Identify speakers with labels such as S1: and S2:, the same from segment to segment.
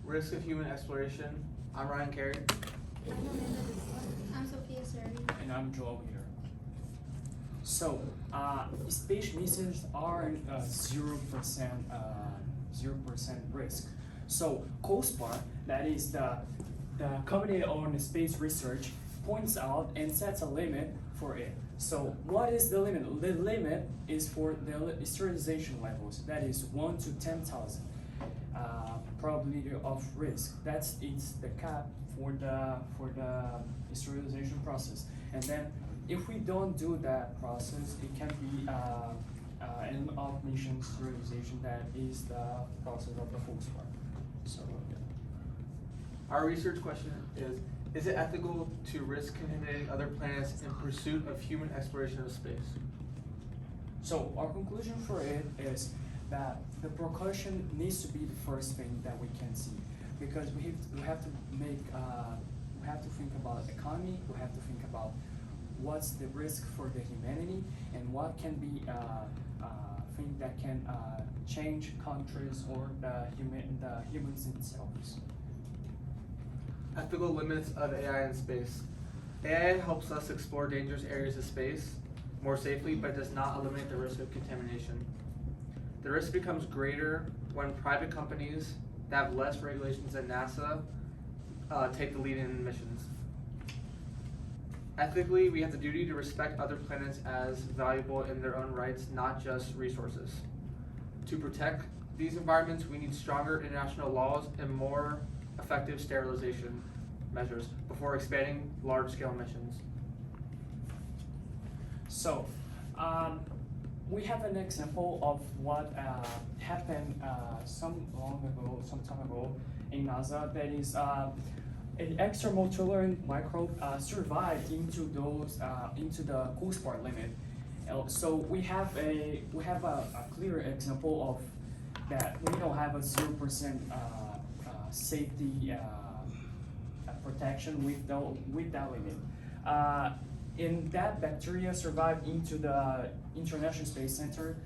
S1: Risk of Human Exploration. I'm Ryan Carey.
S2: I'm Amanda Bisla. I'm Sophia Suri.
S3: And I'm Joel Peter. So, space missions are 0% risk. So, COSPAR, that is the Committee on Space Research, points out and sets a limit for it. So, what is the limit? The limit is for the sterilization levels. That is 1 to 10,000 probability of risk. It's the cap for the sterilization process. And then, if we don't do that process, it can be end of mission sterilization. That is the process of the COSPAR. So, yeah.
S1: Our research question is it ethical to risk contaminating other planets in pursuit of human exploration of space?
S3: So our conclusion for it is that the precaution needs to be the first thing that we can see, because we have to think about economy. We have to think about what's the risk for the humanity and what can be thing that can change countries or the humans themselves.
S1: Ethical limits of AI in space. AI helps us explore dangerous areas of space more safely, but does not eliminate the risk of contamination. The risk becomes greater when private companies that have less regulations than NASA take the lead in missions. Ethically, we have the duty to respect other planets as valuable in their own rights, not just resources. To protect these environments, we need stronger international laws and more effective sterilization measures before expanding large-scale missions.
S3: So, we have an example of what happened some time ago in NASA. That is, an extramolecular microbe survived into the COSPAR limit. So we have a clear example of that we don't have a 0% safety protection with that limit. And that bacteria survived into the International Space Center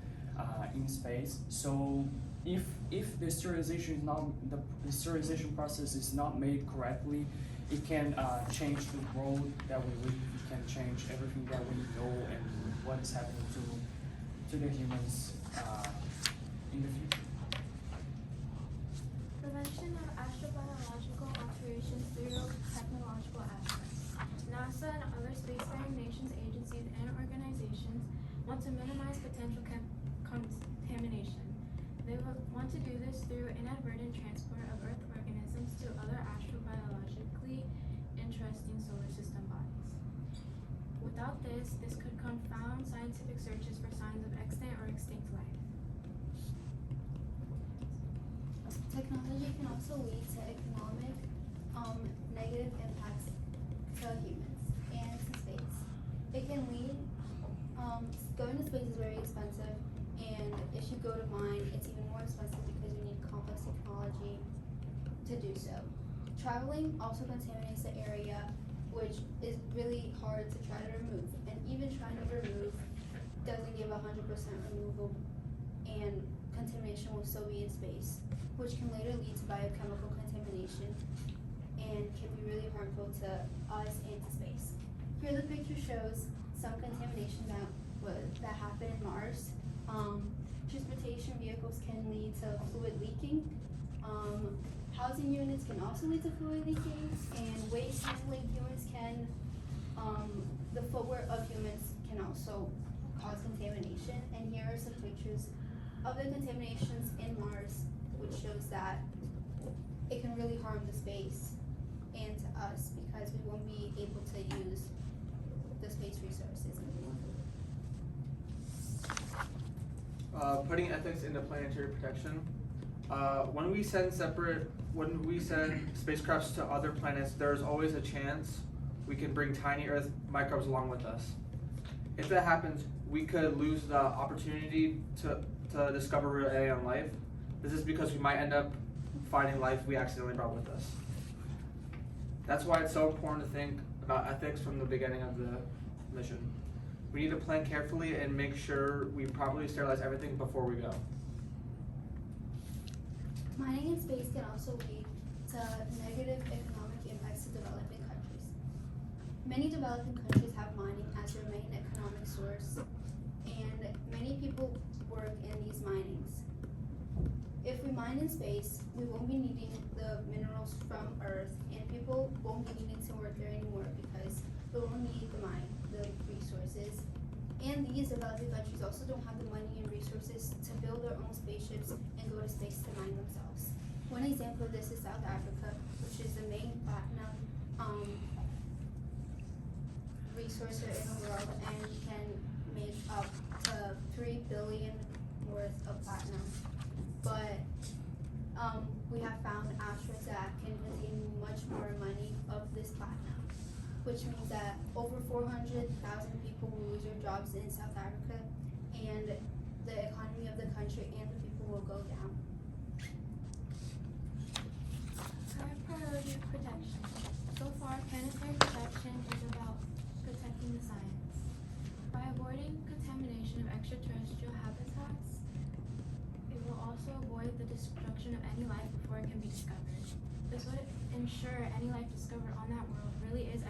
S3: in space. So if the sterilization is not the sterilization process is not made correctly, it can change the world that we live. It can change everything that we know and what is happening to the humans in the future.
S2: Prevention of astrobiological alterations through technological aspects. NASA and other spacefaring nations, agencies, and organizations want to minimize potential contamination. They want to do this through inadvertent transport of Earth organisms to other astrobiologically interesting solar system bodies. Without this could confound scientific searches for signs of extant or extinct life.
S4: Technology can also lead to economic negative impacts to humans and to space. It can lead, going to space is very expensive, and if you go to mine, it's even more expensive because you need complex technology to do so. Traveling also contaminates the area, which is really hard to try to remove, and even trying to remove doesn't give 100% removal, and contamination will still be in space, which can later lead to biochemical contamination and can be really harmful to us and to space. Here the picture shows some contamination that happened in Mars. Transportation vehicles can lead to fluid leaking. Housing units can also lead to fluid leaking, and waste handling humans can, the footwear of humans can also cause contamination. And here are some pictures of the contaminations in Mars, which shows that it can really harm the space and to us because we won't be able to use the space resources anymore.
S1: Putting ethics into planetary protection. When we send spacecrafts to other planets, there's always a chance we can bring tiny Earth microbes along with us. If that happens, we could lose the opportunity to discover real alien life. This is because we might end up finding life we accidentally brought with us. That's why it's so important to think about ethics from the beginning of the mission. We need to plan carefully and make sure we properly sterilize everything before we go.
S4: Mining in space can also lead to negative economic impacts to developing countries. Many developing countries have mining as their main economic source, and many people work in these minings. If we mine in space, we won't be needing the minerals from Earth, and people won't be needing to work there anymore because we won't need the resources. And these developing countries also don't have the money and resources to build their own spaceships and go to space to mine themselves. One example of this is South Africa, which is the main platinum resource in the world and can make up to 3 billion worth of platinum. But we have found asteroids that can contain much more money of this platinum, which means that over 400,000 people will lose their jobs in South Africa, and the economy of the country and the people will go down.
S2: High priority protection. So far, planetary protection is about protecting the science. By avoiding contamination of extraterrestrial habitats, it will also avoid the destruction of any life before it can be discovered. This would ensure any life discovered on that world really is